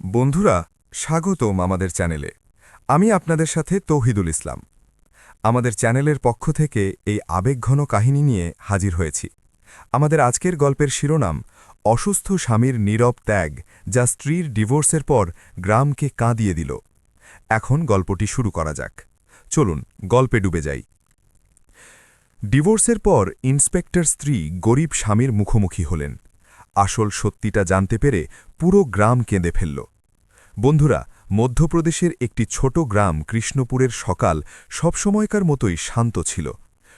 বন্ধুরা, স্বাগতম আমাদের চ্যানেলে। আমি আপনাদের সাথে তৌহিদুল ইসলাম। আমাদের চ্যানেলের পক্ষ থেকে এই আবেগঘন কাহিনী নিয়ে হাজির হয়েছি। আমাদের আজকের গল্পের শিরোনাম অসুস্থ স্বামীর নীরব ত্যাগ, যা স্ত্রীর ডিভোর্সের পর গ্রামকে কাঁদিয়ে দিল। এখন গল্পটি শুরু করা যাক। চলুন গল্পে ডুবে যাই। ডিভোর্সের পর ইন্সপেক্টর স্ত্রী গরিব স্বামীর মুখোমুখি হলেন। আসল সত্যিটা জানতে পেরে পুরো গ্রাম কেঁদে ফেলল। বন্ধুরা, মধ্যপ্রদেশের একটি ছোট গ্রাম কৃষ্ণপুরের সকাল সবসময়কার মতোই শান্ত ছিল।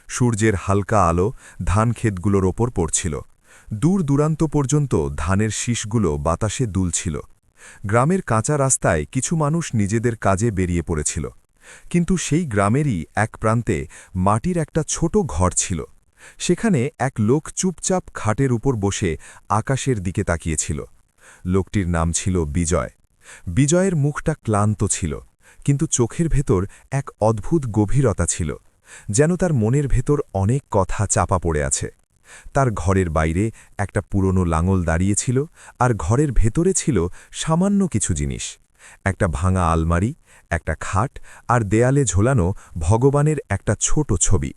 সূর্যের হালকা আলো ধানক্ষেতগুলোর ওপর পড়ছিল। দূর দূরান্ত পর্যন্ত ধানের শীষগুলো বাতাসে দুলছিল। গ্রামের কাঁচা রাস্তায় কিছু মানুষ নিজেদের কাজে বেরিয়ে পড়েছিল। কিন্তু সেই গ্রামেরই এক প্রান্তে মাটির একটা ছোট ঘর ছিল। সেখানে এক লোক চুপচাপ খাটের উপর বসে আকাশের দিকে তাকিয়েছিল। লোকটির নাম ছিল বিজয়। বিজয়ের মুখটা ক্লান্ত ছিল, কিন্তু চোখের ভেতর এক অদ্ভুত গভীরতা ছিল, যেন তার মনের ভেতর অনেক কথা চাপা পড়ে আছে। তার ঘরের বাইরে একটা পুরনো লাঙল দাঁড়িয়েছিল, আর ঘরের ভেতরে ছিল সামান্য কিছু জিনিস। একটা ভাঙা আলমারি, একটা খাট, আর দেয়ালে ঝোলানো ভগবানের একটা ছোট ছবি।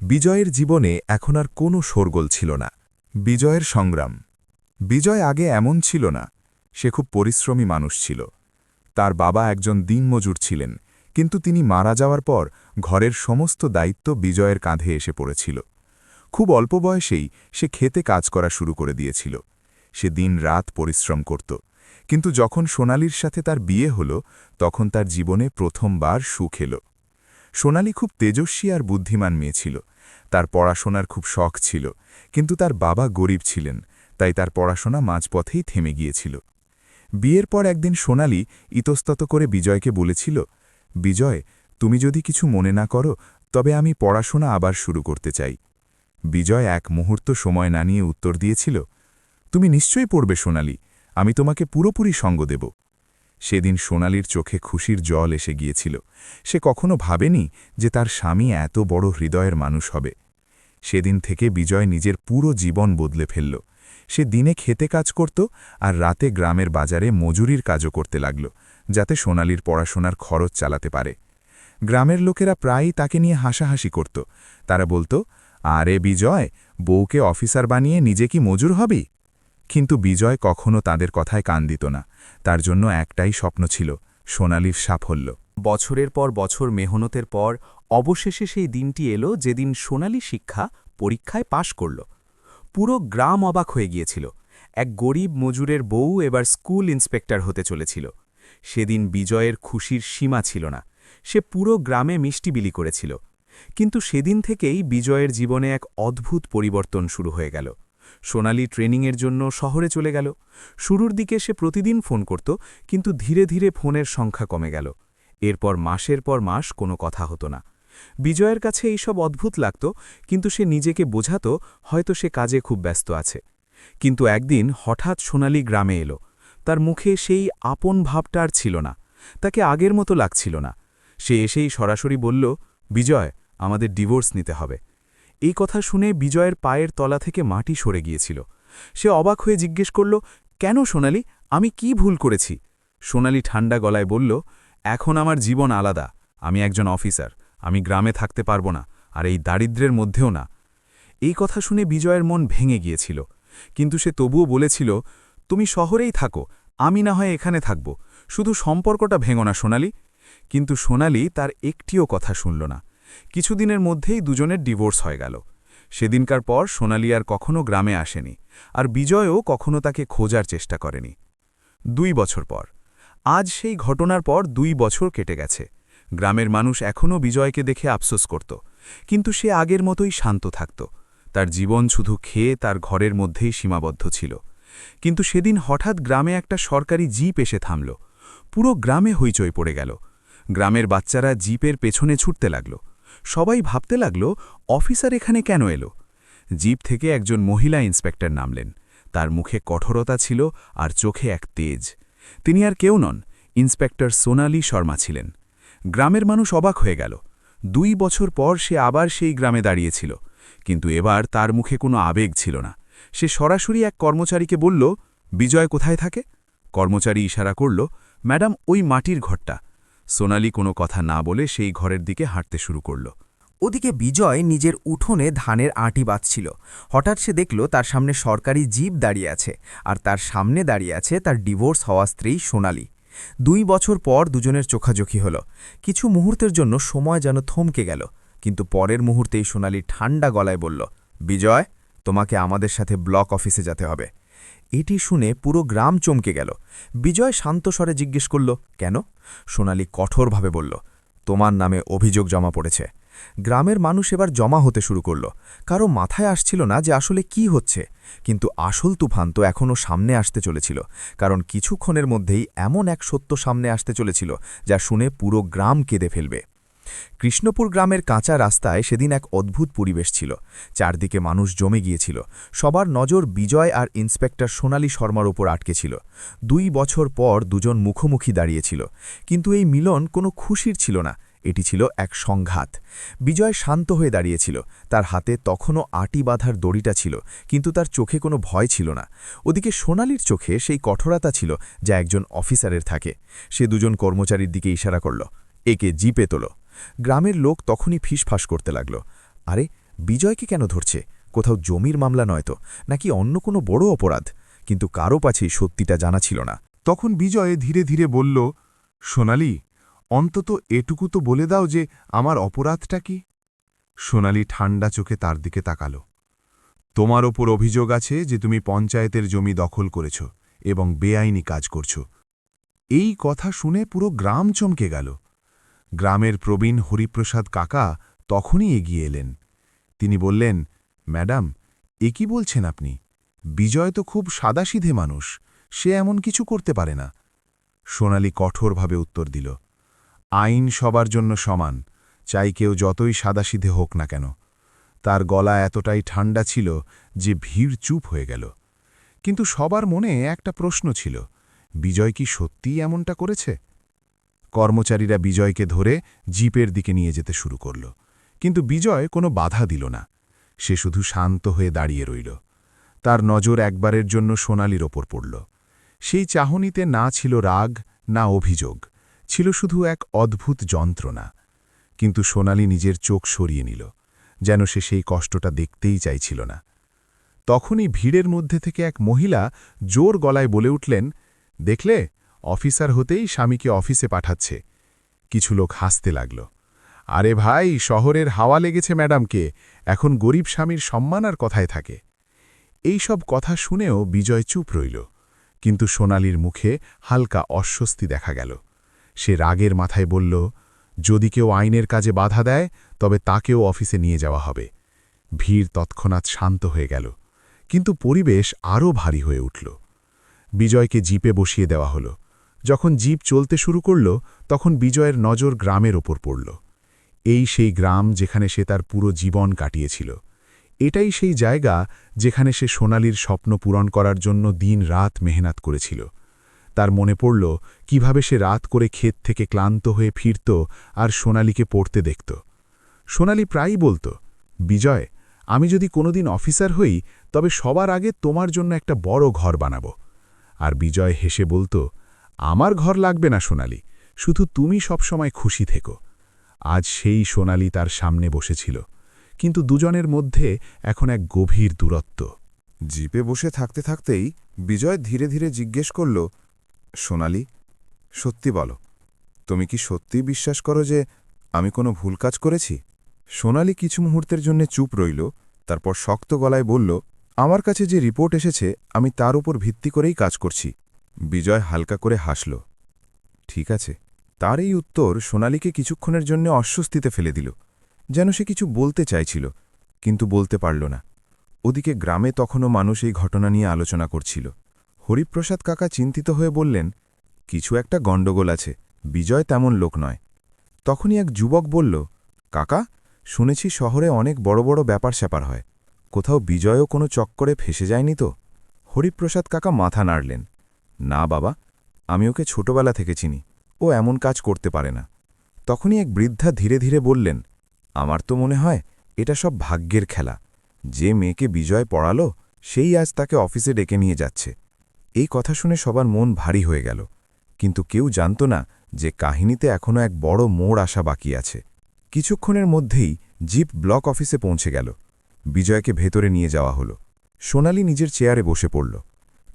বিজয়ের জীবনে এখন আর কোনো শোরগোল ছিল না। বিজয়ের সংগ্রাম। বিজয় আগে এমন ছিল না। সে খুব পরিশ্রমী মানুষ ছিল। তার বাবা একজন দিনমজুর ছিলেন, কিন্তু তিনি মারা যাওয়ার পর ঘরের সমস্ত দায়িত্ব বিজয়ের কাঁধে এসে পড়েছিল। খুব অল্প বয়সেই সে খেতে কাজ করা শুরু করে দিয়েছিল। সে দিন-রাত পরিশ্রম করত, কিন্তু যখন সোনালীর সাথে তার বিয়ে হল, তখন তার জীবনে প্রথমবার সুখ এল। সোনালী খুব তেজস্বী আর বুদ্ধিমান মেয়ে ছিল। তার পড়াশোনার খুব শখ ছিল, কিন্তু তার বাবা গরিব ছিলেন, তাই তার পড়াশোনা মাঝপথেই থেমে গিয়েছিল। বিয়ের পর একদিন সোনালী ইতস্তত করে বিজয়কে বলেছিল, বিজয়, তুমি যদি কিছু মনে না করো, তবে আমি পড়াশোনা আবার শুরু করতে চাই। বিজয় এক মুহূর্ত সময় না নিয়ে উত্তর দিয়েছিল, তুমি নিশ্চয়ই পড়বে সোনালী, আমি তোমাকে পুরোপুরি সঙ্গ দেব। সেদিন সোনালীর চোখে খুশির জল এসে গিয়েছিল। সে কখনো ভাবেনি যে তার স্বামী এত বড় হৃদয়ের মানুষ হবে। সেদিন থেকে বিজয় নিজের পুরো জীবন বদলে ফেলল। সে দিনে খেতে কাজ করত, আর রাতে গ্রামের বাজারে মজুরির কাজও করতে লাগল, যাতে সোনালীর পড়াশোনার খরচ চালাতে পারে। গ্রামের লোকেরা প্রায়ই তাকে নিয়ে হাসাহাসি করত। তারা বলত, আরে বিজয়, বউকে অফিসার বানিয়ে নিজে কি মজুর হবি? কিন্তু বিজয় কখনো তাদের কথায় কান দিত না। তার জন্য একটাই স্বপ্ন ছিল, সোনালীর সাফল্য। বছরের পর বছর মেহনতের পর অবশেষে সেই দিনটি এলো, যেদিন সোনালী শিক্ষা পরীক্ষায় পাশ করল। পুরো গ্রাম অবাক হয়ে গিয়েছিল। এক গরিব মজুরের বউ এবার স্কুল ইন্সপেক্টর হতে চলেছিল। সেদিন বিজয়ের খুশির সীমা ছিল না। সে পুরো গ্রামে মিষ্টি বিলি করেছিল। কিন্তু সেদিন থেকেই বিজয়ের জীবনে এক অদ্ভুত পরিবর্তন শুরু হয়ে গেল। সোনালী ট্রেনিংয়ের জন্য শহরে চলে গেল। শুরুর দিকে সে প্রতিদিন ফোন করত, কিন্তু ধীরে ধীরে ফোনের সংখ্যা কমে গেল। এরপর মাসের পর মাস কোনো কথা হতো না। বিজয়ের কাছে এইসব অদ্ভুত লাগত, কিন্তু সে নিজেকে বোঝাত হয়তো সে কাজে খুব ব্যস্ত আছে। কিন্তু একদিন হঠাৎ সোনালী গ্রামে এলো। তার মুখে সেই আপন ভাবটা আর ছিল না। তাকে আগের মতো লাগছিল না। সে এসেই সরাসরি বলল, বিজয়, আমাদের ডিভোর্স নিতে হবে। এই কথা শুনে বিজয়ের পায়ের তলা থেকে মাটি সরে গিয়েছিল। সে অবাক হয়ে জিজ্ঞেস করল, কেন সোনালী, আমি কি ভুল করেছি? সোনালী ঠান্ডা গলায় বলল, এখন আমার জীবন আলাদা। আমি একজন অফিসার। আমি গ্রামে থাকতে পারব না, আর এই দারিদ্র্যের মধ্যেও না। এই কথা শুনে বিজয়ের মন ভেঙে গিয়েছিল, কিন্তু সে তবুও বলেছিল, তুমি শহরেই থাকো, আমি না হয় এখানে থাকব। শুধু সম্পর্কটা ভেঙো না সোনালী। কিন্তু সোনালী তার একটিও কথা শুনল না। কিছুদিনের মধ্যেই দুজনের ডিভোর্স হয়ে গেল। সেদিনকার পর সোনালী আর কখনো গ্রামে আসেনি, আর বিজয়ও কখনো তাকে খোঁজার চেষ্টা করেনি। 2 বছর পর, আজ সেই ঘটনার পর 2 বছর কেটে গেছে। গ্রামের মানুষ এখনও বিজয়কে দেখে আফসোস করত, কিন্তু সে আগের মতোই শান্ত থাকত। তার জীবন শুধু খেয়ে তার ঘরের মধ্যেই সীমাবদ্ধ ছিল। কিন্তু সেদিন হঠাৎ গ্রামে একটা সরকারি জিপ এসে থামল। পুরো গ্রামে হইচই পড়ে গেল। গ্রামের বাচ্চারা জিপের পেছনে ছুটতে লাগল। সবাই ভাবতে লাগল, অফিসার এখানে কেন এলো? জিপ থেকে একজন মহিলা ইন্সপেক্টর নামলেন। তার মুখে কঠোরতা ছিল, আর চোখে এক তেজ। তিনি আর কেউ নন, ইন্সপেক্টর সোনালী শর্মা ছিলেন। গ্রামের মানুষ অবাক হয়ে গেল। 2 বছর পর সে আবার সেই গ্রামে দাঁড়িয়েছিল, কিন্তু এবার তার মুখে কোনো আবেগ ছিল না। সে সরাসরি এক কর্মচারীকে বলল, বিজয় কোথায় থাকে? কর্মচারী ইশারা করল, ম্যাডাম, ওই মাটির ঘরটা। সোনালি কোনো কথা না বলে সেই ঘরের দিকে হাঁটতে শুরু করল। ওদিকে বিজয় নিজের উঠোনে ধানের আঁটি বাঁধছিল। হঠাৎ সে দেখল তার সামনে সরকারি জিপ দাঁড়িয়ে আছে, আর তার সামনে দাঁড়িয়ে আছে তার ডিভোর্স হওয়া স্ত্রী সোনালি। 2 বছর পর দুজনের চোখাচোখি হল। কিছু মুহূর্তের জন্য সময় যেন থমকে গেল, কিন্তু পরের মুহূর্তেই সোনালি ঠান্ডা গলায় বলল, বিজয়, তোমাকে আমাদের সাথে ব্লক অফিসে যেতে হবে। এটি শুনে পুরো গ্রাম চমকে গেল। বিজয় শান্ত স্বরে জিজ্ঞেস করল, কেন? সোনালি কঠোরভাবে বলল, তোমার নামে অভিযোগ জমা পড়েছে। গ্রামের মানুষ এবার জমা হতে শুরু করল। কারো মাথায় আসছিল না যে আসলে কি হচ্ছে, কিন্তু আসল তুফান তো এখনও সামনে আসতে চলেছিল, কারণ কিছুক্ষণের মধ্যেই এমন এক সত্য সামনে আসতে চলেছিল যা শুনে পুরো গ্রাম কেঁদে ফেলবে। কৃষ্ণপুর গ্রামের কাঁচা রাস্তায় সেদিন এক অদ্ভুত পরিবেশ ছিল। চারদিকে মানুষ জমে গিয়েছিল। সবার নজর বিজয় আর ইন্সপেক্টর সোনালি শর্মার উপর আটকে ছিল। 2 বছর পর দুজন মুখোমুখি দাঁড়িয়েছিল, কিন্তু এই মিলন কোনো খুশির ছিল না, এটি ছিল এক সংঘাত। বিজয় শান্ত হয়ে দাঁড়িয়েছিল, তার হাতে তখনও আটি বাঁধার দড়িটা ছিল, কিন্তু তার চোখে কোনো ভয় ছিল না। ওদিকে সোনালির চোখে সেই কঠোরতা ছিল যা একজন অফিসারের থাকে। সে দুজন কর্মচারীর দিকে ইশারা করল, একে জিপে তোলো। গ্রামের লোক তখনই ফিসফাস করতে লাগল, আরে বিজয়কে কেন ধরছে? কোথাও জমির মামলা নয়তো, নাকি অন্য কোনো বড় অপরাধ? কিন্তু কারো পাছেই সত্যিটা জানা ছিল না। তখন বিজয় ধীরে ধীরে বলল, সোনালি, অন্তত এটুকু তো বলে দাও যে আমার অপরাধটা কি? সোনালি ঠান্ডা চোখে তার দিকে তাকাল। তোমার ওপর অভিযোগ আছে যে তুমি পঞ্চায়েতের জমি দখল করেছ এবং বেআইনি কাজ করছ। এই কথা শুনে পুরো গ্রাম চমকে গেল। গ্রামের প্রবীণ হরিপ্রসাদ কাকা তখনই এগিয়ে এলেন। তিনি বললেন, ম্যাডাম, এ কি বলছেন আপনি? বিজয় তো খুব সাদাসিধে মানুষ, সে এমন কিছু করতে পারে না। সোনালি কঠোরভাবে উত্তর দিল, আইন সবার জন্য সমান, চাই কেউ যতই সাদাসিধে হোক না কেন। তার গলা এতটাই ঠান্ডা ছিল যে ভিড় চুপ হয়ে গেল। কিন্তু সবার মনে একটা প্রশ্ন ছিল, বিজয় কি সত্যিই এমনটা করেছে? কর্মচারীরা বিজয়কে ধরে জিপের দিকে নিয়ে যেতে শুরু করল, কিন্তু বিজয় কোনো বাধা দিল না। সে শুধু শান্ত হয়ে দাঁড়িয়ে রইল। তার নজর একবারের জন্য সোনালির ওপর পড়ল। সেই চাহনিতে না ছিল রাগ, না অভিযোগ, ছিল শুধু এক অদ্ভুত যন্ত্রণা। কিন্তু সোনালি নিজের চোখ সরিয়ে নিল, যেন সে সেই কষ্টটা দেখতেই চাইছিল না। তখনই ভিড়ের মধ্যে থেকে এক মহিলা জোর গলায় বলে উঠলেন, দেখলে, অফিসার হতেই স্বামীকে অফিসে পাঠাচ্ছে। কিছু লোক হাসতে লাগল। আরে ভাই, শহরের হাওয়া লেগেছে ম্যাডামকে, এখন গরিব স্বামীর সম্মান আর কথায় থাকে। এই সব কথা শুনেও বিজয় চুপ রইল, কিন্তু সোনালির মুখে হালকা অস্বস্তি দেখা গেল। সে রাগের মাথায় বলল, যদি কেউ আইনের কাজে বাধা দেয় তবে তাকেও অফিসে নিয়ে যাওয়া হবে। ভিড় তৎক্ষণাৎ শান্ত হয়ে গেল, কিন্তু পরিবেশ আরও ভারী হয়ে উঠল। বিজয়কে জিপে বসিয়ে দেওয়া হলো। যখন জিপ চলতে শুরু করল, তখন বিজয়ের নজর গ্রামের ওপর পড়ল। এই সেই গ্রাম যেখানে সে তার পুরো জীবন কাটিয়েছিল। এটাই সেই জায়গা যেখানে সে সোনালির স্বপ্ন পূরণ করার জন্য দিন-রাত মেহনত করেছিল। তার মনে পড়ল কিভাবে সে রাত করে ক্ষেত থেকে ক্লান্ত হয়ে ফিরত আর সোনালিকে পড়তে দেখত। সোনালি প্রায়ই বলত, বিজয়, আমি যদি কোনোদিন অফিসার হই তবে সবার আগে তোমার জন্য একটা বড় ঘর বানাব। আর বিজয় হেসে বলত, আমার ঘর লাগবে না সোনালি, শুধু তুমি সবসময় খুশি থেকো। আজ সেই সোনালি তার সামনে বসেছিল, কিন্তু দুজনের মধ্যে এখন এক গভীর দূরত্ব। জিপে বসে থাকতে থাকতেই বিজয় ধীরে ধীরে জিজ্ঞেস করল, সোনালি, সত্যি বলো, তুমি কি সত্যিই বিশ্বাস করো যে আমি কোনো ভুল কাজ করেছি? সোনালি কিছু মুহূর্তের জন্য চুপ রইল, তারপর শক্ত গলায় বলল, আমার কাছে যে রিপোর্ট এসেছে আমি তার উপর ভিত্তি করেই কাজ করছি। বিজয় হালকা করে হাসল। ঠিক আছে। তার এই উত্তর সোনালিকে কিছুক্ষণের জন্য অস্বস্তিতে ফেলে দিল, যেন সে কিছু বলতে চাইছিল, কিন্তু বলতে পারল না। ওদিকে গ্রামে তখনও মানুষ এই ঘটনা নিয়ে আলোচনা করছিল। হরিপ্রসাদ কাকা চিন্তিত হয়ে বললেন, কিছু একটা গণ্ডগোল আছে, বিজয় তেমন লোক নয়। তখনই এক যুবক বলল, কাকা, শুনেছি শহরে অনেক বড় বড় ব্যাপার স্যাপার হয়, কোথাও বিজয়ও কোনো চক্করে ফেসে যায়নি তো? হরিপ্রসাদ কাকা মাথা নাড়লেন, না বাবা, আমি ওকে ছোটবেলা থেকে চিনি, ও এমন কাজ করতে পারে না। তখনই এক বৃদ্ধা ধীরে ধীরে বললেন, আমার তো মনে হয় এটা সব ভাগ্যের খেলা। যে মেয়েকে বিজয় পড়ালো সেই আজ তাকে অফিসে ডেকে নিয়ে যাচ্ছে। এই কথা শুনে সবার মন ভারী হয়ে গেল, কিন্তু কেউ জানত না যে কাহিনীতে এখনও এক বড় মোড় আসা বাকি আছে। কিছুক্ষণের মধ্যেই জিপ ব্লক অফিসে পৌঁছে গেল। বিজয়কে ভেতরে নিয়ে যাওয়া হলো। সোনালি নিজের চেয়ারে বসে পড়ল।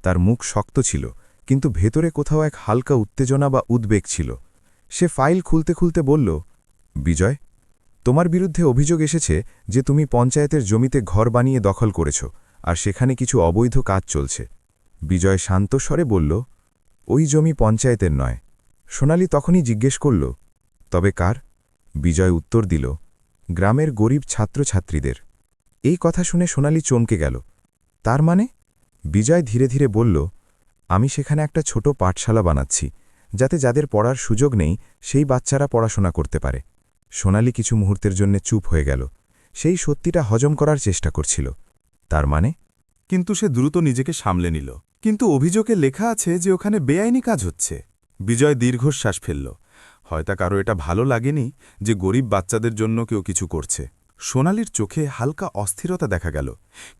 তার মুখ শক্ত ছিল, কিন্তু ভেতরে কোথাও এক হালকা উত্তেজনা বা উদ্বেগ ছিল। সে ফাইল খুলতে খুলতে বলল, বিজয়, তোমার বিরুদ্ধে অভিযোগ এসেছে যে তুমি পঞ্চায়েতের জমিতে ঘর বানিয়ে দখল করেছ আর সেখানে কিছু অবৈধ কাজ চলছে। বিজয় শান্ত স্বরে বলল, ওই জমি পঞ্চায়েতের নয়। সোনালি তখনই জিজ্ঞেস করল, তবে কার? বিজয় উত্তর দিল, গ্রামের গরিব ছাত্রছাত্রীদের। এই কথা শুনে সোনালি চমকে গেল। তার মানে? বিজয় ধীরে ধীরে বলল, আমি সেখানে একটা ছোট পাঠশালা বানাচ্ছি, যাতে যাদের পড়ার সুযোগ নেই সেই বাচ্চারা পড়াশোনা করতে পারে। সোনালি কিছু মুহূর্তের জন্য চুপ হয়ে গেল। সেই সত্যিটা হজম করার চেষ্টা করছিল। তার মানে? কিন্তু সে দ্রুত নিজেকে সামলে নিল। কিন্তু অভিযোগে লেখা আছে যে ওখানে বেআইনি কাজ হচ্ছে। বিজয় দীর্ঘশ্বাস ফেলল। হয়তো কারো এটা ভালো লাগেনি যে গরিব বাচ্চাদের জন্য কেউ কিছু করছে। সোনালির চোখে হালকা অস্থিরতা দেখা গেল,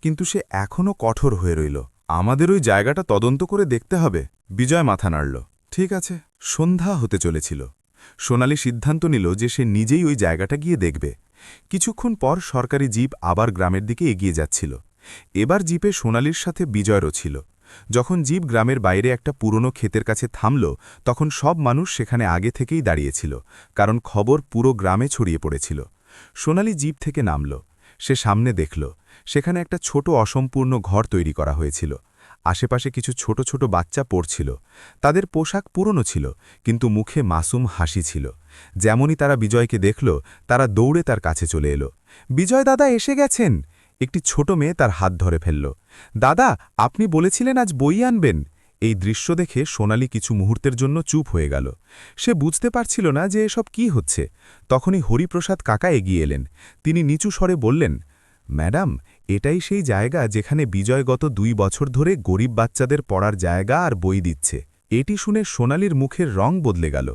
কিন্তু সে এখনও কঠোর হয়ে রইল। আমাদের ওই জায়গাটা তদন্ত করে দেখতে হবে। বিজয় মাথা নাড়ল। ঠিক আছে। সন্ধ্যা হতে চলেছিল। সোনালি সিদ্ধান্ত নিল যে সে নিজেই ওই জায়গাটা গিয়ে দেখবে। কিছুক্ষণ পর সরকারি জিপ আবার গ্রামের দিকে এগিয়ে যাচ্ছিল। এবার জিপে সোনালির সাথে বিজয়েরও ছিল। যখন জিপ গ্রামের বাইরে একটা পুরনো ক্ষেতের কাছে থামল, তখন সব মানুষ সেখানে আগে থেকেই দাঁড়িয়েছিল, কারণ খবর পুরো গ্রামে ছড়িয়ে পড়েছিল। সোনালি জিপ থেকে নামল। সে সামনে দেখল, সেখানে একটা ছোট অসম্পূর্ণ ঘর তৈরি করা হয়েছিল। আশেপাশে কিছু ছোট ছোট বাচ্চা পড়ছিল। তাদের পোশাক পুরনো ছিল, কিন্তু মুখে মাসুম হাসি ছিল। যেমনই তারা বিজয়কে দেখল, তারা দৌড়ে তার কাছে চলে এলো। বিজয় দাদা এসে গেছেন। একটি ছোট মেয়ে তার হাত ধরে ফেলল। দাদা, আপনি বলেছিলেন আজ বই আনবেন। এই দৃশ্য দেখে সোনালি কিছু মুহূর্তের জন্য চুপ হয়ে গেল। সে বুঝতে পারছিল না যে এসব কি হচ্ছে। তখনই হরিপ্রসাদ কাকা এগিয়ে এলেন। তিনি নিচু স্বরে বললেন, ম্যাডাম, এটাই সেই জায়গা যেখানে বিজয় গত 2 বছর ধরে গরিব বাচ্চাদের পড়ার জায়গা আর বই দিচ্ছে। এটি শুনে সোনালির মুখের রং বদলে গেল,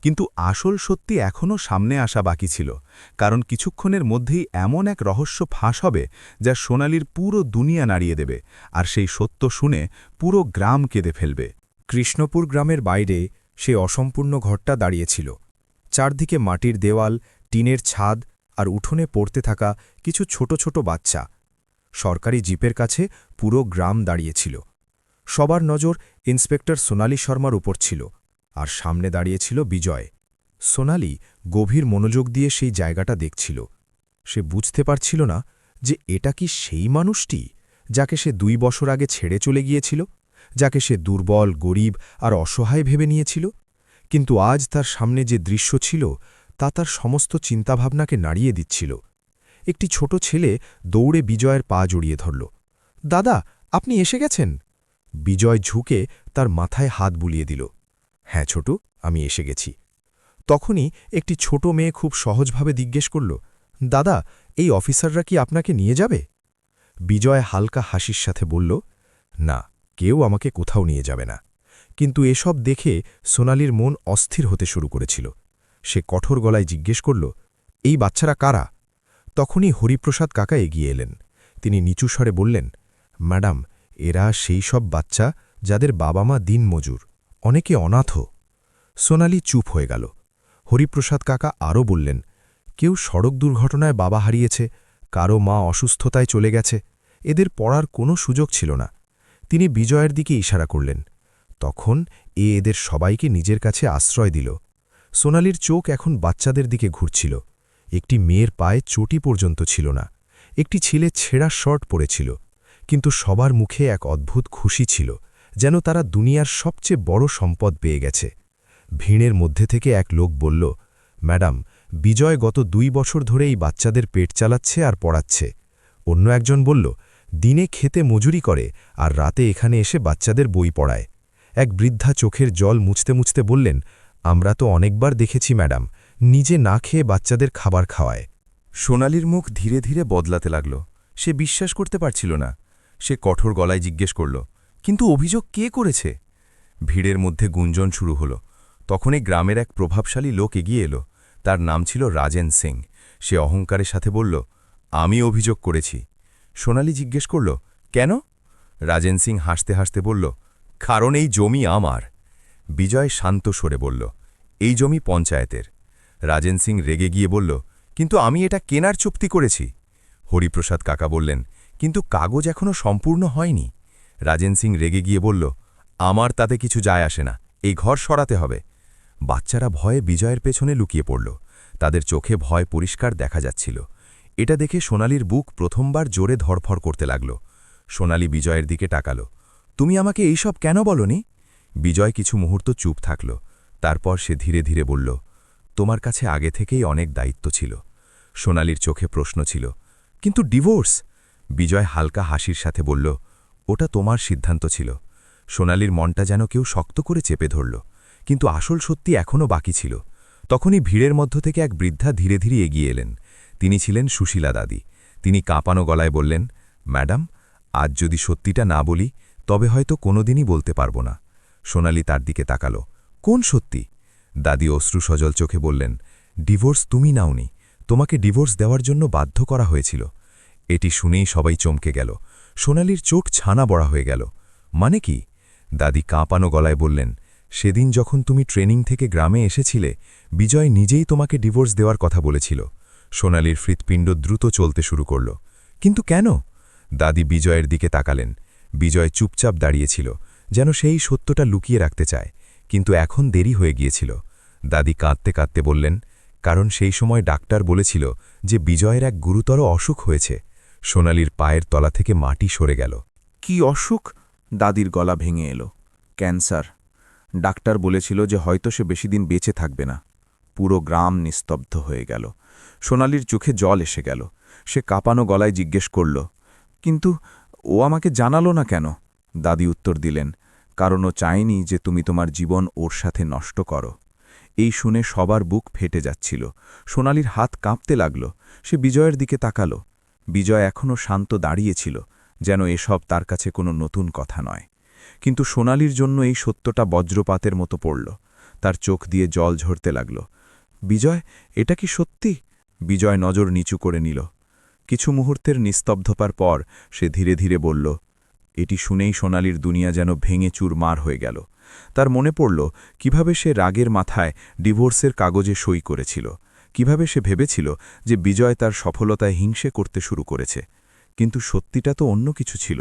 কিন্তু আসল সত্যি এখনও সামনে আসা বাকি ছিল, কারণ কিছুক্ষণের মধ্যেই এমন এক রহস্য ফাঁস হবে যা সোনালির পুরো দুনিয়া নাড়িয়ে দেবে, আর সেই সত্য শুনে পুরো গ্রাম কেঁদে ফেলবে। কৃষ্ণপুর গ্রামের বাইরে সে অসম্পূর্ণ ঘরটা দাঁড়িয়েছিল। চারদিকে মাটির দেওয়াল, টিনের ছাদ আর উঠোনে পড়তে থাকা কিছু ছোট ছোট বাচ্চা। সরকারি জিপের কাছে পুরো গ্রাম দাঁড়িয়েছিল। সবার নজর ইন্সপেক্টর সোনালি শর্মার উপর ছিল, আর সামনে দাঁড়িয়েছিল বিজয়। সোনালি গভীর মনোযোগ দিয়ে সেই জায়গাটা দেখছিল। সে বুঝতে পারছিল না যে এটা কি সেই মানুষটি যাকে সে 2 বছর আগে ছেড়ে চলে গিয়েছিল, যাকে সে দুর্বল, গরিব আর অসহায় ভেবে নিয়েছিল। কিন্তু আজ তার সামনে যে দৃশ্য ছিল তা তার সমস্ত চিন্তাভাবনাকে নাড়িয়ে দিচ্ছিল। একটি ছোট ছেলে দৌড়ে বিজয়ের পা জড়িয়ে ধরল। দাদা, আপনি এসে গেছেন। বিজয় ঝুঁকে তার মাথায় হাত বুলিয়ে দিল। হ্যাঁ ছোটু, আমি এসে গেছি। তখনই একটি ছোট মেয়ে খুব সহজভাবে জিজ্ঞেস করল, দাদা, এই অফিসাররা কি আপনাকে নিয়ে যাবে? বিজয় হালকা হাসির সাথে বলল, না, কেউ আমাকে কোথাও নিয়ে যাবে না। কিন্তু এসব দেখে সোনালির মন অস্থির হতে শুরু করেছিল। সে কঠোর গলায় জিজ্ঞেস করল, এই বাচ্চারা কারা? তখনই হরিপ্রসাদ কাকা এগিয়ে এলেন। তিনি নিচু স্বরে বললেন, ম্যাডাম, এরা সেই সব বাচ্চা যাদের বাবা মা দিনমজুর, অনেকে অনাথ। সোনালি চুপ হয়ে গেল। হরিপ্রসাদ কাকা আরও বললেন, কেউ সড়ক দুর্ঘটনায় বাবা হারিয়েছে, কারো মা অসুস্থতায় চলে গেছে। এদের পড়ার কোনো সুযোগ ছিল না। তিনি বিজয়ের দিকে ইশারা করলেন। তখন এদের সবাইকে নিজের কাছে আশ্রয় দিল। সোনালির চোখ এখন বাচ্চাদের দিকে ঘুরছিল। একটি মেয়ের পায়ে চটি পর্যন্ত ছিল না। একটি ছেলে ছেঁড়া শর্ট পরেছিল, কিন্তু সবার মুখে এক অদ্ভুত খুশি ছিল, যেন তারা দুনিয়ার সবচেয়ে বড় সম্পদ পেয়ে গেছে। ভিড়ের মধ্যে থেকে এক লোক বলল, ম্যাডাম, বিজয় গত 2 বছর ধরে এই বাচ্চাদের পেট চালাচ্ছে আর পড়াচ্ছে। অন্য একজন বলল, দিনে খেতে মজুরি করে আর রাতে এখানে এসে বাচ্চাদের বই পড়ায়। এক বৃদ্ধা চোখের জল মুছতে মুছতে বললেন, আমরা তো অনেকবার দেখেছি ম্যাডাম, নিজে না খেয়ে বাচ্চাদের খাবার খাওয়ায়। সোনালির মুখ ধীরে ধীরে বদলাতে লাগল। সে বিশ্বাস করতে পারছিল না। সে কঠোর গলায় জিজ্ঞেস করল, কিন্তু অভিযোগ কে করেছে? ভিড়ের মধ্যে গুঞ্জন শুরু হল। তখনই গ্রামের এক প্রভাবশালী লোক এগিয়ে এলো। তার নাম ছিল রাজেন সিং। সে অহংকারের সাথে বলল, আমি অভিযোগ করেছি। সোনালি জিজ্ঞেস করল, কেন? রাজেন সিং হাসতে হাসতে বলল, কারণ এই জমি আমার। বিজয় শান্ত স্বরে বলল, এই জমি পঞ্চায়েতের। রাজেন সিং রেগে গিয়ে বলল, কিন্তু আমি এটা কেনার চুক্তি করেছি। হরিপ্রসাদ কাকা বললেন, কিন্তু কাগজ এখনও সম্পূর্ণ হয়নি। রাজেন সিং রেগে গিয়ে বলল, আমার তাতে কিছু যায় আসে না, এই ঘর সরাতে হবে। বাচ্চারা ভয়ে বিজয়ের পেছনে লুকিয়ে পড়ল। তাদের চোখে ভয় পরিষ্কার দেখা যাচ্ছিল। এটা দেখে সোনালির বুক প্রথমবার জোরে ধড়ফড় করতে লাগল। সোনালি বিজয়ের দিকে তাকাল। তুমি আমাকে এইসব কেন বলনি? বিজয় কিছু মুহূর্ত চুপ থাকল। তারপর সে ধীরে ধীরে বলল, তোমার কাছে আগে থেকেই অনেক দায়িত্ব ছিল। সোনালির চোখে প্রশ্ন ছিল, কিন্তু ডিভোর্স? বিজয় হালকা হাসির সাথে বলল, ওটা তোমার সিদ্ধান্ত ছিল। সোনালির মনটা যেন কেউ শক্ত করে চেপে ধরল। কিন্তু আসল সত্যি এখনও বাকি ছিল। তখনই ভিড়ের মধ্য থেকে এক বৃদ্ধা ধীরে ধীরে এগিয়ে এলেন। তিনি ছিলেন সুশীলা দাদি। তিনি কাঁপানো গলায় বললেন, ম্যাডাম, আজ যদি সত্যিটা না বলি তবে হয়তো কোনোদিনই বলতে পারব না। সোনালি তার দিকে তাকাল। কোন সত্যি? দাদি অশ্রুসজল চোখে বললেন, ডিভোর্স তুমি নাওনি, তোমাকে ডিভোর্স দেওয়ার জন্য বাধ্য করা হয়েছিল। এটি শুনেই সবাই চমকে গেল। সোনালির চোখ ছানা বড়া হয়ে গেল। মানে কি? দাদি কাঁপানো গলায় বললেন, সেদিন যখন তুমি ট্রেনিং থেকে গ্রামে এসেছিলে, বিজয় নিজেই তোমাকে ডিভোর্স দেওয়ার কথা বলেছিল। সোনালির হৃৎপিণ্ড দ্রুত চলতে শুরু করল। কিন্তু কেন? দাদি বিজয়ের দিকে তাকালেন। বিজয় চুপচাপ দাঁড়িয়েছিল, যেন সেই সত্যটা লুকিয়ে রাখতে চায়। কিন্তু এখন দেরি হয়ে গিয়েছিল। দাদি কাঁদতে কাঁদতে বললেন, কারণ সেই সময় ডাক্তার বলেছিল যে বিজয়ের এক গুরুতর অসুখ হয়েছে। সোনালির পায়ের তলা থেকে মাটি সরে গেল। কি অসুখ? দাদির গলা ভেঙে এলো। ক্যান্সার। ডাক্তার বলেছিল যে হয়তো সে বেশি দিন বেঁচে থাকবে না। পুরো গ্রাম নিস্তব্ধ হয়ে গেল। সোনালির চোখে জল এসে গেল। সে কাঁপানো গলায় জিজ্ঞেস করল, কিন্তু ও আমাকে জানালো না কেন? দাদি উত্তর দিলেন, কারণ ও চায়নি যে তুমি তোমার জীবন ওর সাথে নষ্ট করো। এই শুনে সবার বুক ফেটে যাচ্ছিল। সোনালির হাত কাঁপতে লাগল। সে বিজয়ের দিকে তাকালো। বিজয় এখনও শান্ত দাঁড়িয়েছিল, যেন এসব তার কাছে কোনো নতুন কথা নয়। কিন্তু সোনালির জন্য এই সত্যটা বজ্রপাতের মতো পড়ল। তার চোখ দিয়ে জল ঝরতে লাগল। বিজয়, এটা কি সত্যি? বিজয় নজর নিচু করে নিল। কিছু মুহূর্তের নিস্তব্ধতার পর সে ধীরে ধীরে বলল, এটি শুনেই সোনালির দুনিয়া যেন ভেঙে চুরমার হয়ে গেল। তার মনে পড়ল কিভাবে সে রাগের মাথায় ডিভোর্সের কাগজে সই করেছিল, কিভাবে সে ভেবেছিল যে বিজয় তার সফলতায় হিংসে করতে শুরু করেছে। কিন্তু সত্যিটা তো অন্য কিছু ছিল।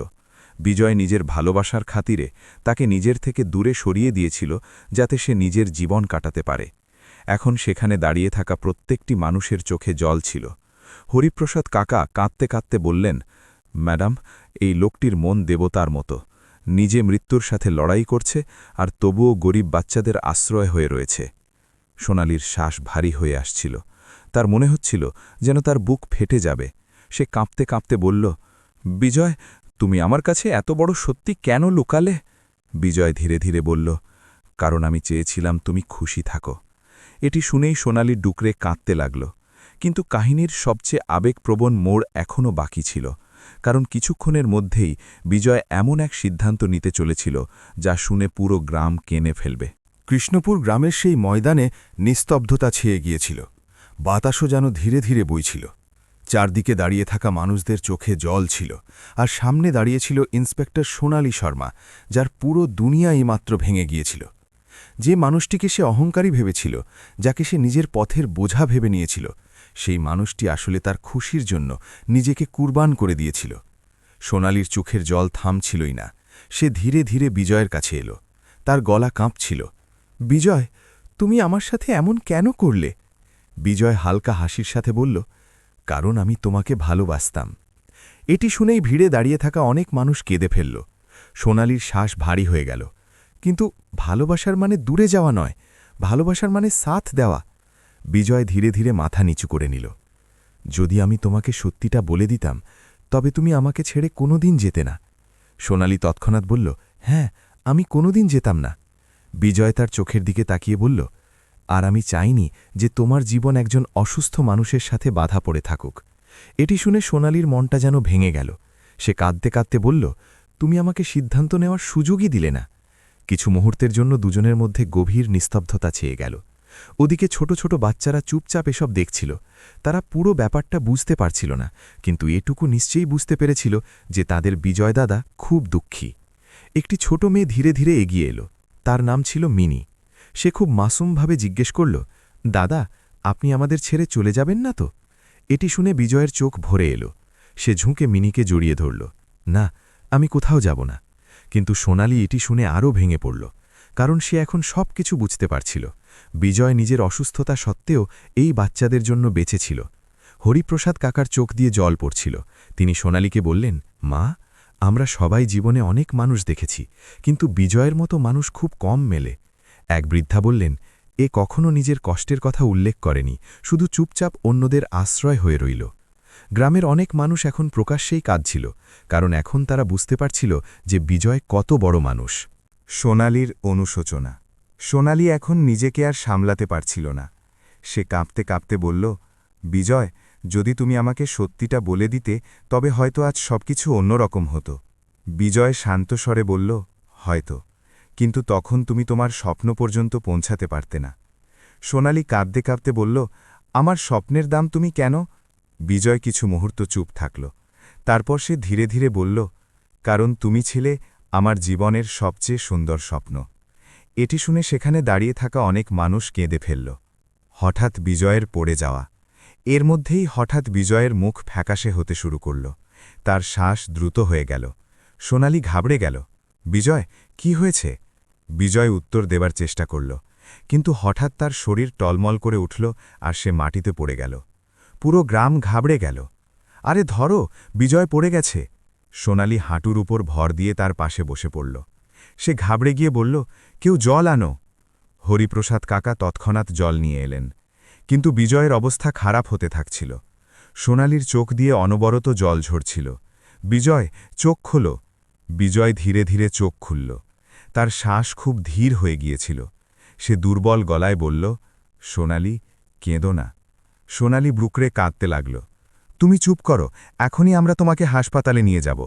বিজয় নিজের ভালোবাসার খাতিরে তাকে নিজের থেকে দূরে সরিয়ে দিয়েছিল, যাতে সে নিজের জীবন কাটাতে পারে। এখন সেখানে দাঁড়িয়ে থাকা প্রত্যেকটি মানুষের চোখে জল ছিল। হরিপ্রসাদ কাকা কাঁদতে কাঁদতে বললেন, ম্যাডাম, এই লোকটির মন দেবতার মতো। নিজে মৃত্যুর সাথে লড়াই করছে আর তবুও গরিব বাচ্চাদের আশ্রয় হয়ে রয়েছে। সোনালির শ্বাস ভারী হয়ে আসছিল। তার মনে হচ্ছিল যেন তার বুক ফেটে যাবে। সে কাঁপতে কাঁপতে বলল, বিজয়, তুমি আমার কাছে এত বড় সত্যি কেন লুকালে? বিজয় ধীরে ধীরে বলল, কারণ আমি চেয়েছিলাম তুমি খুশি থাকো। এটি শুনেই সোনালি ডুকরে কাঁদতে লাগল। কিন্তু কাহিনীর সবচেয়ে আবেগপ্রবণ মোড় এখনও বাকি ছিল, কারণ কিছুক্ষণের মধ্যেই বিজয় এমন এক সিদ্ধান্ত নিতে চলেছিল যা শুনে পুরো গ্রাম কেঁদে ফেলবে। কৃষ্ণপুর গ্রামের সেই ময়দানে নিস্তব্ধতা ছেয়ে গিয়েছিল। বাতাসও যেন ধীরে ধীরে বইছিল। চারদিকে দাঁড়িয়ে থাকা মানুষদের চোখে জল ছিল, আর সামনে দাঁড়িয়েছিল ইন্সপেক্টর সোনালি শর্মা, যার পুরো দুনিয়া এইমাত্র ভেঙে গিয়েছিল। যে মানুষটিকে সে অহংকারী ভেবেছিল, যাকে সে নিজের পথের বোঝা ভেবে নিয়েছিল, সেই মানুষটি আসলে তার খুশির জন্য নিজেকে কুরবান করে দিয়েছিল। সোনালির চোখের জল থামছিলই না। সে ধীরে ধীরে বিজয়ের কাছে এলো। তার গলা কাঁপছিল। বিজয়, তুমি আমার সাথে এমন কেন করলে? বিজয় হালকা হাসির সাথে বলল, কারণ আমি তোমাকে ভালোবাসতাম। এটি শুনেই ভিড়ে দাঁড়িয়ে থাকা অনেক মানুষ কেঁদে ফেলল। সোনালির শ্বাস ভারী হয়ে গেল। কিন্তু ভালোবাসার মানে দূরে যাওয়া নয়, ভালোবাসার মানে সাথ দেওয়া। বিজয় ধীরে ধীরে মাথা নিচু করে নিল। যদি আমি তোমাকে সত্যিটা বলে দিতাম, তবে তুমি আমাকে ছেড়ে কোনোদিন যেতে না। সোনালি তৎক্ষণাৎ বলল, হ্যাঁ, আমি কোনোদিন যেতাম না। বিজয় তার চোখের দিকে তাকিয়ে বলল, আর আমি চাইনি যে তোমার জীবন একজন অসুস্থ মানুষের সাথে বাধা পড়ে থাকুক। এটি শুনে সোনালির মনটা যেন ভেঙে গেল। সে কাঁদতে কাঁদতে বলল, তুমি আমাকে সিদ্ধান্ত নেওয়ার সুযোগই দিলে না। কিছু মুহূর্তের জন্য দুজনের মধ্যে গভীর নিস্তব্ধতা ছেয়ে গেল। ওদিকে ছোট ছোট বাচ্চারা চুপচাপ এসব দেখছিল। তারা পুরো ব্যাপারটা বুঝতে পারছিল না, কিন্তু এটুকু নিশ্চয়ই বুঝতে পেরেছিল যে তাদের বিজয় দাদা খুব দুঃখী। একটি ছোট মেয়ে ধীরে ধীরে এগিয়ে এলো। তার নাম ছিল মিনি। সে খুব মাসুমভাবে জিজ্ঞেস করল, দাদা, আপনি আমাদের ছেড়ে চলে যাবেন না তো? এটি শুনে বিজয়ের চোখ ভরে এলো। সে ঝুঁকে মিনিকে জড়িয়ে ধরল। না, আমি কোথাও যাব না। কিন্তু সোনালি এটি শুনে আরও ভেঙে পড়ল, কারণ সে এখন সব কিছু বুঝতে পারছিল। বিজয় নিজের অসুস্থতা সত্ত্বেও এই বাচ্চাদের জন্য বেঁচেছিল। হরিপ্রসাদ কাকার চোখ দিয়ে জল পড়ছিল। তিনি সোনালীকে বললেন, মা, আমরা সবাই জীবনে অনেক মানুষ দেখেছি, কিন্তু বিজয়ের মতো মানুষ খুব কম মেলে। এক বৃদ্ধা বললেন, এ কখনো নিজের কষ্টের কথা উল্লেখ করেনি, শুধু চুপচাপ অন্যদের আশ্রয় হয়ে রইল। গ্রামের অনেক মানুষ এখন প্রকাশ্যেই কাঁদছিল, কারণ এখন তারা বুঝতে পারছিল যে বিজয় কত বড় মানুষ। সোনালির অনুশোচনা। সোনালি এখন নিজেকে আর সামলাতে পারছিল না। সে কাঁপতে কাঁপতে বলল, বিজয়, যদি তুমি আমাকে সত্যিটা বলে দিতে, তবে হয়তো আজ সবকিছু অন্যরকম হতো। বিজয় শান্ত স্বরে বলল, হয়তো, কিন্তু তখন তুমি তোমার স্বপ্ন পর্যন্ত পৌঁছাতে পারতে না। সোনালি কাঁদতে কাঁদতে বলল, আমার স্বপ্নের দাম তুমি কেন? বিজয় কিছু মুহূর্ত চুপ থাকল। তারপর সে ধীরে ধীরে বলল, কারণ তুমি ছিলে আমার জীবনের সবচেয়ে সুন্দর স্বপ্ন। এটি শুনে সেখানে দাঁড়িয়ে থাকা অনেক মানুষ কেঁদে ফেলল। হঠাৎ বিজয়ের পড়ে যাওয়া। এর মধ্যেই হঠাৎ বিজয়ের মুখ ফ্যাকাশে হতে শুরু করল। তার শ্বাস দ্রুত হয়ে গেল। সোনালি ঘাবড়ে গেল। বিজয়, কি হয়েছে? বিজয় উত্তর দেবার চেষ্টা করল, কিন্তু হঠাৎ তার শরীর টলমল করে উঠল আর সে মাটিতে পড়ে গেল। পুরো গ্রাম ঘাবড়ে গেল। আরে ধরো, বিজয় পড়ে গেছে। সোনালি হাঁটুর উপর ভর দিয়ে তার পাশে বসে পড়ল। সে ঘাবড়ে গিয়ে বলল, কেউ জল আনো। হরিপ্রসাদ কাকা তৎক্ষণাৎ জল নিয়ে এলেন। কিন্তু বিজয়ের অবস্থা খারাপ হতে থাকছিল। সোনালির চোখ দিয়ে অনবরত জল ঝরছিল। বিজয়, চোখ খোলো। বিজয় ধীরে ধীরে চোখ খুলল। তার শ্বাস খুব ধীর হয়ে গিয়েছিল। সে দুর্বল গলায় বলল, সোনালি, কেঁদো না। সোনালি ব্রুকরে কাঁদতে লাগল। তুমি চুপ করো, এখনই আমরা তোমাকে হাসপাতালে নিয়ে যাব।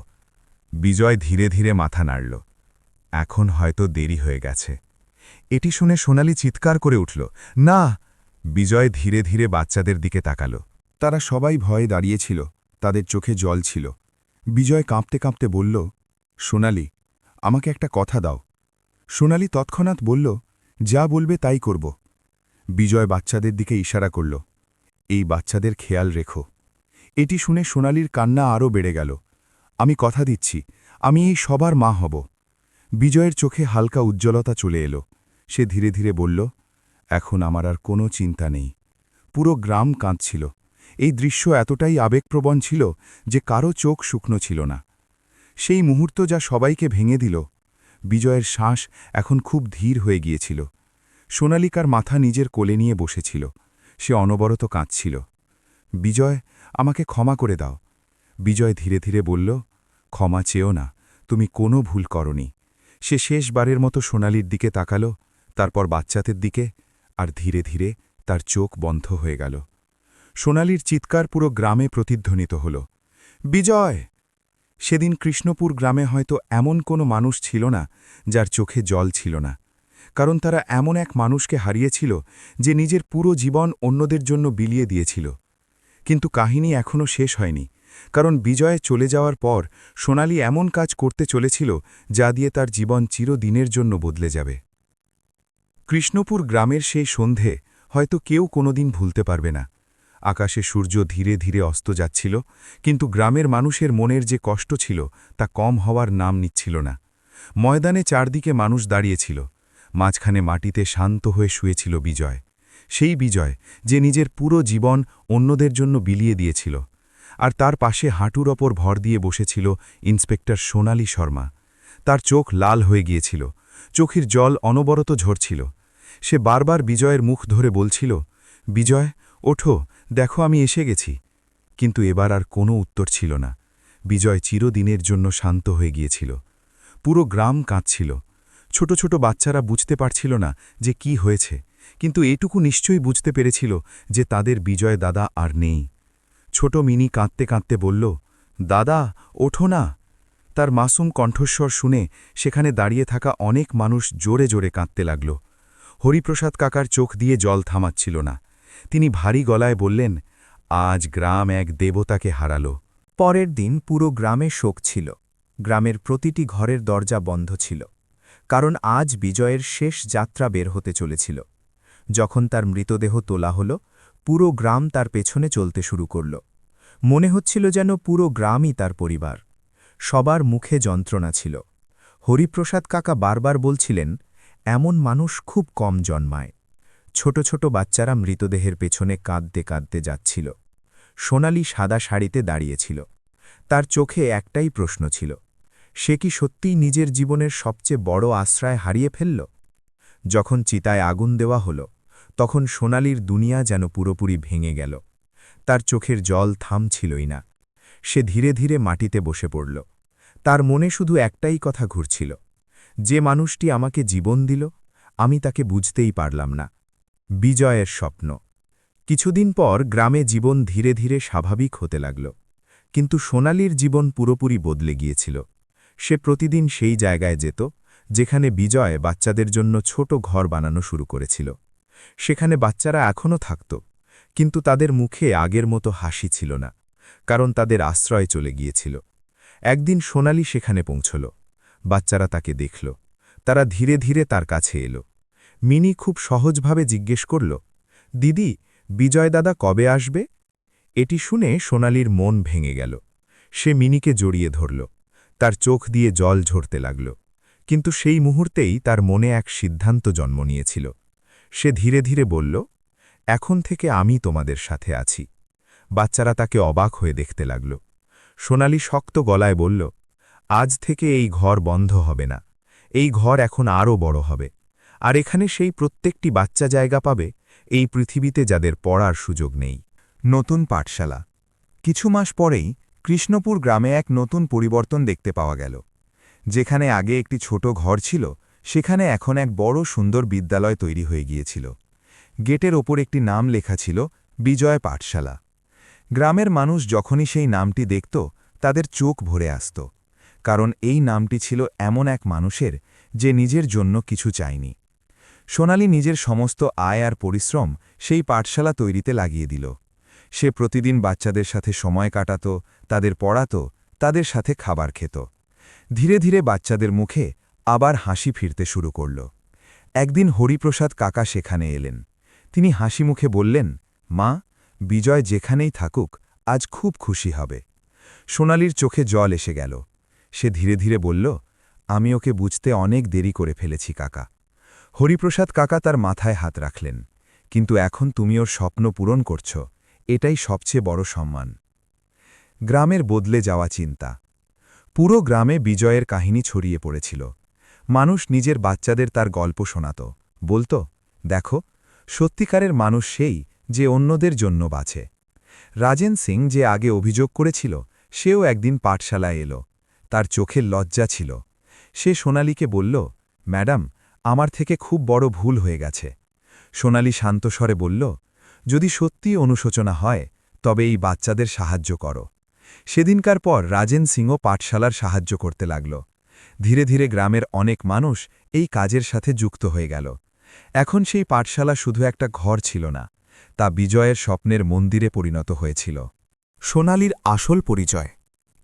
বিজয় ধীরে ধীরে মাথা নাড়ল। এখন হয়তো দেরি হয়ে গেছে। এটি শুনে সোনালি চিৎকার করে উঠল, না! বিজয় ধীরে ধীরে বাচ্চাদের দিকে তাকাল। তারা সবাই ভয়ে দাঁড়িয়েছিল, তাদের চোখে জল ছিল। বিজয় কাঁপতে কাঁপতে বলল, সোনালি, আমাকে একটা কথা দাও। সোনালি তৎক্ষণাৎ বলল, যা বলবে তাই করব। বিজয় বাচ্চাদের দিকে ইশারা করল, এই বাচ্চাদের খেয়াল রেখো। এটি শুনে সোনালির কান্না আরও বেড়ে গেল। আমি কথা দিচ্ছি, আমি এই সবার মা হব। বিজয়ের চোখে হালকা উজ্জ্বলতা চলে এলো। সে ধীরে ধীরে বলল, এখন আমার আর কোনো চিন্তা নেই। পুরো গ্রাম কাঁদছিল। এই দৃশ্য এতটাই আবেগপ্রবণ ছিল যে কারো চোখ শুকনো ছিল না। সেই মুহূর্ত যা সবাইকে ভেঙে দিল। বিজয়ের শ্বাস এখন খুব ধীর হয়ে গিয়েছিল। সোনালিকার মাথা নিজের কোলে নিয়ে বসেছিল। সে অনবরত কাঁদছিল। বিজয়, আমাকে ক্ষমা করে দাও। বিজয় ধীরে ধীরে বলল, ক্ষমা চেও না, তুমি কোনো ভুল করনি। সে শেষবারের মতো সোনালির দিকে তাকালো, তারপর বাচ্চাদের দিকে, আর ধীরে ধীরে তার চোখ বন্ধ হয়ে গেল। সোনালির চিৎকার পুরো গ্রামে প্রতিধ্বনিত হল, বিজয়! সেদিন কৃষ্ণপুর গ্রামে হয়তো এমন কোনো মানুষ ছিল না যার চোখে জল ছিল না, কারণ তারা এমন এক মানুষকে হারিয়েছিল যে নিজের পুরো জীবন অন্যদের জন্য বিলিয়ে দিয়েছিল। কিন্তু কাহিনী এখনও শেষ হয়নি, কারণ বিজয়ে চলে যাওয়ার পর সোনালি এমন কাজ করতে চলেছিল যা দিয়ে তার জীবন চিরদিনের জন্য বদলে যাবে। কৃষ্ণপুর গ্রামের সেই সন্ধে হয়তো কেউ কোনোদিন ভুলতে পারবে না। আকাশে সূর্য ধীরে ধীরে অস্ত যাচ্ছিল, কিন্তু গ্রামের মানুষের মনের যে কষ্ট ছিল তা কম হওয়ার নাম নিচ্ছিল না। ময়দানে চারদিকে মানুষ দাঁড়িয়েছিল। মাঝখানে মাটিতে শান্ত হয়ে শুয়েছিল বিজয়। সেই বিজয় যে নিজের পুরো জীবন অন্যদের জন্য বিলিয়ে দিয়েছিল। আর তার পাশে হাঁটুর ওপর ভর দিয়ে বসেছিল ইন্সপেক্টর সোনালি শর্মা। তার চোখ লাল হয়ে গিয়েছিল, চোখের জল অনবরত ঝরছিল। সে বারবার বিজয়ের মুখ ধরে বলছিল, বিজয়, ওঠো, দেখো আমি এসে গেছি। কিন্তু এবার আর কোনো উত্তর ছিল না। বিজয় চিরদিনের জন্য শান্ত হয়ে গিয়েছিল। পুরো গ্রাম কাঁদছিল। ছোট ছোট বাচ্চারা বুঝতে পারছিল না যে কি হয়েছে, কিন্তু এটুকু নিশ্চয়ই বুঝতে পেরেছিল যে তাদের বিজয় দাদা আর নেই। ছোট মিনি কাঁদতে কাঁদতে বলল, দাদা, ওঠো না। তার মাসুম কণ্ঠস্বর শুনে সেখানে দাঁড়িয়ে থাকা অনেক মানুষ জোরে জোরে কাঁদতে লাগল। হরিপ্রসাদ কাকার চোখ দিয়ে জল থামাচ্ছিল না। তিনি ভারী গলায় বললেন, আজ গ্রাম এক দেবতাকে হারালো। পরের দিন পুরো গ্রামে শোক ছিল। গ্রামের প্রতিটি ঘরের দরজা বন্ধ ছিল, কারণ আজ বিজয়ের শেষ যাত্রা বের হতে চলেছিল। যখন তার মৃতদেহ তোলা হল, পুরো গ্রাম তার পেছনে চলতে শুরু করল। মনে হচ্ছিল যেন পুরো গ্রামই তার পরিবার। সবার মুখে যন্ত্রণা ছিল। হরিপ্রসাদ কাকা বারবার বলছিলেন, এমন মানুষ খুব কম জন্মায়। ছোট ছোট বাচ্চারা মৃতদেহের পেছনে কাঁদতে কাঁদতে যাচ্ছিল। সোনালি সাদা শাড়িতে দাঁড়িয়েছিল। তার চোখে একটাই প্রশ্ন ছিল, সে কি সত্যিই নিজের জীবনের সবচেয়ে বড় আশ্রয় হারিয়ে ফেলল? যখন চিতায় আগুন দেওয়া হল, তখন সোনালির দুনিয়া যেন পুরোপুরি ভেঙে গেল। তার চোখের জল থামছিলই না। সে ধীরে ধীরে মাটিতে বসে পড়ল। তার মনে শুধু একটাই কথা ঘুরছিল, যে মানুষটি আমাকে জীবন দিল, আমি তাকে বুঝতেই পারলাম না। বিজয়ের স্বপ্ন। কিছুদিন পর গ্রামে জীবন ধীরে ধীরে স্বাভাবিক হতে লাগল। কিন্তু সোনালির জীবন পুরোপুরি বদলে গিয়েছিল। সে প্রতিদিন সেই জায়গায় যেত যেখানে বিজয় বাচ্চাদের জন্য ছোট ঘর বানানো শুরু করেছিল। সেখানে বাচ্চারা এখনও থাকত, কিন্তু তাদের মুখে আগের মতো হাসি ছিল না, কারণ তাদের আশ্রয় চলে গিয়েছিল। একদিন সোনালি সেখানে পৌঁছল। বাচ্চারা তাকে দেখল। তারা ধীরে ধীরে তার কাছে এলো। মিনি খুব সহজভাবে জিজ্ঞেস করল, দিদি, বিজয় দাদা কবে আসবে? এটি শুনে সোনালির মন ভেঙে গেল। সে মিনিকে জড়িয়ে ধরল। তার চোখ দিয়ে জল ঝরতে লাগল। কিন্তু সেই মুহূর্তেই তার মনে এক সিদ্ধান্ত জন্ম নিয়েছিল। সে ধীরে ধীরে বলল, এখন থেকে আমি তোমাদের সাথে আছি। বাচ্চারা তাকে অবাক হয়ে দেখতে লাগল। সোনালি শক্ত গলায় বলল, আজ থেকে এই ঘর বন্ধ হবে না। এই ঘর এখন আরও বড় হবে। আর এখানে সেই প্রত্যেকটি বাচ্চা জায়গা পাবে এই পৃথিবীতে যাদের পড়ার সুযোগ নেই। নতুন পাঠশালা। কিছু মাস পরেই কৃষ্ণপুর গ্রামে এক নতুন পরিবর্তন দেখতে পাওয়া গেল। যেখানে আগে একটি ছোট ঘর ছিল, সেখানে এখন এক বড় সুন্দর বিদ্যালয় তৈরি হয়ে গিয়েছিল। গেটের ওপর একটি নাম লেখা ছিল, বিজয় পাঠশালা। গ্রামের মানুষ যখনই সেই নামটি দেখত, তাদের চোখ ভরে আসত, কারণ এই নামটি ছিল এমন এক মানুষের যে নিজের জন্য কিছু চায়নি। সোনালি নিজের সমস্ত আয় আর পরিশ্রম সেই পাঠশালা তৈরিতে লাগিয়ে দিল। সে প্রতিদিন বাচ্চাদের সাথে সময় কাটাত, তাদের পড়াত, তাদের সাথে খাবার খেত। ধীরে ধীরে বাচ্চাদের মুখে আবার হাসি ফিরতে শুরু করল। একদিন হরিপ্রসাদ কাকা সেখানে এলেন। তিনি হাসি মুখে বললেন, মা, বিজয় যেখানেই থাকুক, আজ খুব খুশি হবে। সোনালির চোখে জল এসে গেল। সে ধীরে ধীরে বলল, আমি ওকে বুঝতে অনেক দেরি করে ফেলেছি কাকা। হরিপ্রসাদ কাকা তার মাথায় হাত রাখলেন। কিন্তু এখন তুমি ওর স্বপ্ন পূরণ করছ, এটাই সবচেয়ে বড় সম্মান। গ্রামের বদলে যাওয়া চিন্তা। পুরো গ্রামে বিজয়ের কাহিনী ছড়িয়ে পড়েছিল। মানুষ নিজের বাচ্চাদের তার গল্প শোনাত, বলত, দেখো, সত্যিকারের মানুষ সেই যে অন্যদের জন্য বাঁচে। রাজেন সিং যে আগে অভিযোগ করেছিল, সেও একদিন পাঠশালায় এলো। তার চোখের লজ্জা ছিল। সে সোনালিকে বলল, ম্যাডাম, আমার থেকে খুব বড় ভুল হয়ে গেছে। সোনালি শান্ত স্বরে বলল, যদি সত্যিই অনুশোচনা হয়, তবে এই বাচ্চাদের সাহায্য করো। সেদিনকার পর রাজেন সিংও পাঠশালার সাহায্য করতে লাগল। ধীরে ধীরে গ্রামের অনেক মানুষ এই কাজের সাথে যুক্ত হয়ে গেল। এখন সেই পাঠশালা শুধু একটা ঘর ছিল না, তা বিজয়ের স্বপ্নের মন্দিরে পরিণত হয়েছিল। সোনালির আসল পরিচয়।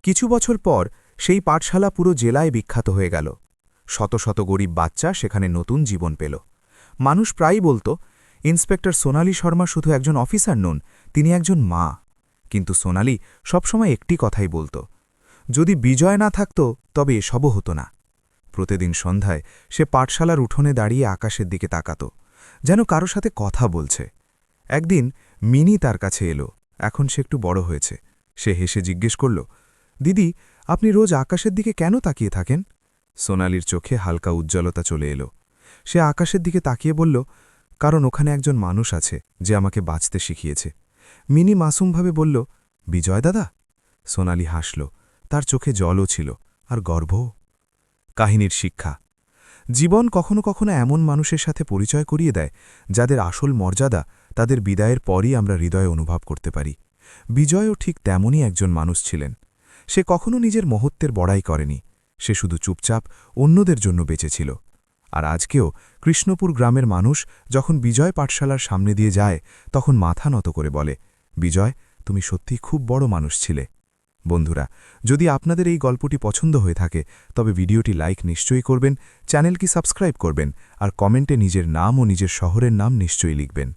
কিছু বছর পর সেই পাঠশালা পুরো জেলায় বিখ্যাত হয়ে গেল। শত শত গরিব বাচ্চা সেখানে নতুন জীবন পেল। মানুষ প্রায়ই বলতো, ইন্সপেক্টর সোনালি শর্মা শুধু একজন অফিসার নন, তিনি একজন মা। কিন্তু সোনালি সবসময় একটি কথাই বলত, যদি বিজয় না থাকত তবে এসবও হতো না। প্রতিদিন সন্ধ্যায় সে পাঠশালার উঠোনে দাঁড়িয়ে আকাশের দিকে তাকাত, যেন কারো সাথে কথা বলছে। একদিন মিনি তার কাছে এলো। এখন সে একটু বড় হয়েছে। সে হেসে জিজ্ঞেস করল, দিদি, আপনি রোজ আকাশের দিকে কেন তাকিয়ে থাকেন? সোনালির চোখে হালকা উজ্জ্বলতা চলে এলো। সে আকাশের দিকে তাকিয়ে বলল, কারণ ওখানে একজন মানুষ আছে যে আমাকে বাঁচতে শিখিয়েছে। মিনি মাসুমভাবে বলল, বিজয় দাদা? সোনালি হাসল। তার চোখে জলও ছিল, আর গর্বও। কাহিনীর শিক্ষা। জীবন কখনো কখনো এমন মানুষের সাথে পরিচয় করিয়ে দেয়, যাদের আসল মর্যাদা তাদের বিদায়ের পরই আমরা হৃদয়ে অনুভব করতে পারি। বিজয়ও ঠিক তেমনই একজন মানুষ ছিলেন। সে কখনো নিজের মহত্বের বড়াই করেনি। সে শুধু চুপচাপ অন্যদের জন্য বেঁচেছিল। আর আজকেও কৃষ্ণপুর গ্রামের মানুষ যখন বিজয় পাঠশালার সামনে দিয়ে যায়, তখন মাথা নত করে বলে, বিজয়, তুমি সত্যিই খুব বড় মানুষ ছিলে। বন্ধুরা, যদি আপনাদের এই গল্পটি পছন্দ হয়ে থাকে তবে ভিডিওটি লাইক নিশ্চয়ই করবেন, চ্যানেলটি সাবস্ক্রাইব করবেন আর কমেন্টে নিজের নাম ও নিজের শহরের নাম নিশ্চয়ই লিখবেন।